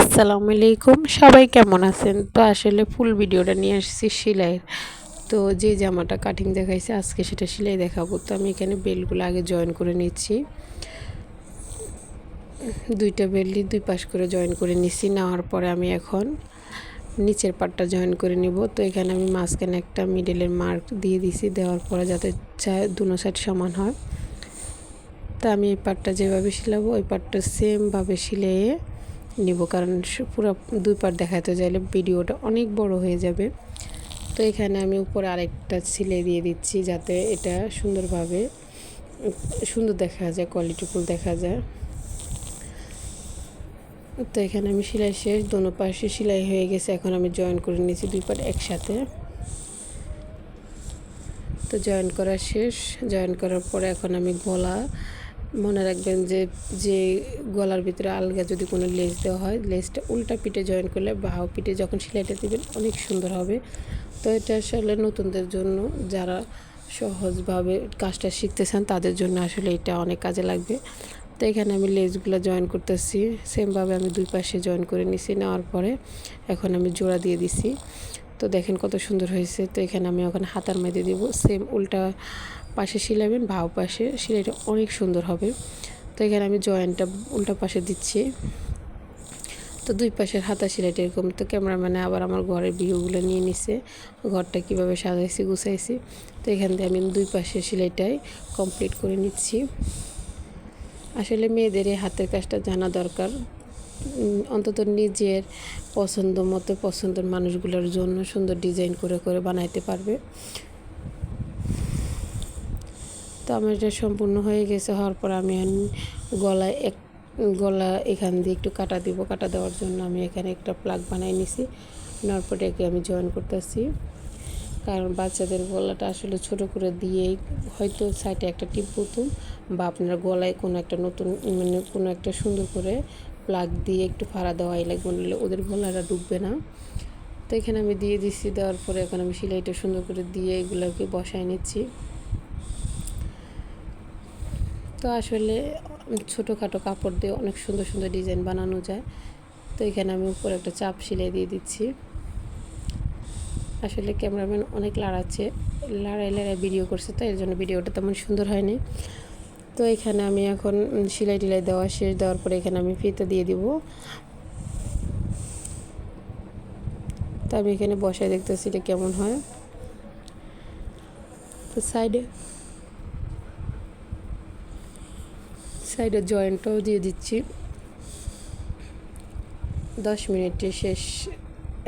আসসালামু আলাইকুম, সবাই কেমন আছেন? তো আসলে ফুল ভিডিওটা নিয়ে আসছি সেলাইয়ের। তো যে জামাটা কাটিং দেখাইছে আজকে সেটা সেলাই দেখাবো। তো আমি এখানে বেল্টগুলো আগে জয়েন করে নিচ্ছি। দুইটা বেল্টই দুই পাশ করে জয়েন করে নিচ্ছি। নেওয়ার পরে আমি এখন নিচের পাটটা জয়েন করে নিব। তো এখানে আমি মাঝখানে একটা মিডলের মার্ক দিয়ে দিছি, দেওয়ার পরে যাতে দুনো সাইড সমান হয়। তো আমি এই পাটটা যেভাবে সিলাবো ওই পাটটা সেমভাবে সিলিয়ে নিব, কারণ পুরো দুই পাট দেখাতে চাইলে ভিডিওটা অনেক বড় হয়ে যাবে। তো এখানে আমি উপরে আরেকটা সিলাই দিয়ে দিচ্ছি যাতে এটা সুন্দরভাবে সুন্দর দেখা যায়, কোয়ালিটিফুল দেখা যায়। তো এখানে আমি সেলাই শেষ, দোনো পাশে সেলাই হয়ে গেছে। এখন আমি জয়েন করে নিয়েছি দুই পাট একসাথে। তো জয়েন করা শেষ। জয়েন করার পরে এখন আমি গলা, মনে রাখবেন যে যে গলার ভিতরে আলগা যদি কোনো লেস দেওয়া হয়, লেসটা উল্টা পিঠে জয়েন করলে বাহু পিঠে যখন সেলাইটা দেবেন অনেক সুন্দর হবে। তো এটা আসলে নতুনদের জন্য, যারা সহজভাবে কাজটা শিখতেছেন তাদের জন্য আসলে এটা অনেক কাজে লাগবে। তো এখানে আমি লেসগুলো জয়েন করতেছি, সেমভাবে আমি দুই পাশে জয়েন করে নিছি। নেওয়ার পরে এখন আমি জোড়া দিয়ে দিছি। তো দেখেন কত সুন্দর হয়েছে। তো এখানে আমি ওখানে হাতার মেঁধে দিব, সেম উল্টা পাশে সিলাবেন, বাউ পাশে সেলাইটা অনেক সুন্দর হবে। তো এখানে আমি জয়েন্টটা উল্টা পাশে দিচ্ছি। তো দুই পাশের হাতা সেলাইটা এরকম। তো ক্যামেরাম্যানে আবার আমার ঘরের ভিউগুলো নিয়ে নিছে, ঘরটা কীভাবে সাজাইছি গুছাইছি। তো এখান থেকে আমি দুই পাশের সেলাইটাই কমপ্লিট করে নিচ্ছি। আসলে মেয়েদের এই হাতের কাজটা জানা দরকার, অন্তত নিজের পছন্দ মতো পছন্দের মানুষগুলোর জন্য সুন্দর ডিজাইন করে করে বানাইতে পারবে। তো আমার এটা সম্পূর্ণ হয়ে গেছে। হওয়ার পর আমি গলা এখান দিয়ে একটু কাটা দিব। কাটা দেওয়ার জন্য আমি এখানে একটা প্লাগ বানিয়ে নিছি। নেওয়ার পরে একে আমি জয়েন করতেছি, কারণ বাচ্চাদের গলাটা আসলে ছোট করে দিয়েই হয়তো সাইডে একটা টিপ পুতুম বা আপনার গলায় কোনো একটা নতুন মানে কোনো একটা সুন্দর করে প্লাগ দিয়ে একটু ফাড়া দেওয়াই লাগবে, বললে ওদের গলাটা ডুববে না। তো এখানে আমি দিয়ে দিচ্ছি। দেওয়ার পরে এখন আমি সেলাইটা সুন্দর করে দিয়ে এগুলোকে বসায় নিচ্ছি। তো আসলে ছোটোখাটো কাপড় দিয়ে অনেক সুন্দর সুন্দর ডিজাইন বানানো যায়। তো এখানে আমি উপরে একটা চাপ সেলাই দিয়ে দিচ্ছি। আসলে ক্যামেরাম্যান অনেক লড়াই ভিডিও করছে, তো এর জন্য ভিডিওটা তেমন সুন্দর হয়নি। তো এখানে আমি এখন সেলাই টিলাই দেওয়া শেষ। দেওয়ার পরে এখানে আমি ফিতা দিয়ে দিব। তো আমি এখানে বসায় দেখতেছি এটা কেমন হয়। তো সাইডে জয়েন্টটাও দিয়ে দিচ্ছি। 10 মিনিটে শেষ,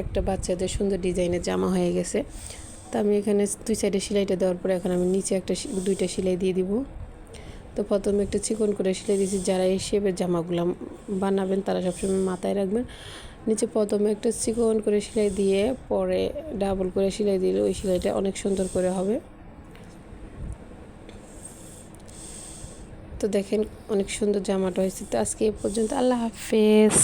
একটা বাচ্চাদের সুন্দর ডিজাইনের জামা হয়ে গেছে। তো আমি এখানে দুই সাইডে সেলাইটা দেওয়ার পরে এখন আমি নিচে দুইটা সেলাই দিয়ে দিব। তো প্রথমে একটা চিকন করে সেলাই দিয়েছি। যারা এই শেপের জামাগুলো বানাবেন তারা সবসময় মাথায় রাখবেন, নিচে প্রথমে একটা চিকন করে সেলাই দিয়ে পরে ডাবল করে সেলাই দিলে ওই সেলাইটা অনেক সুন্দর করে হবে। তো দেখেন অনেক সুন্দর জামাটা হয়েছে। তো আজকে এ পর্যন্ত, আল্লাহ হাফেজ।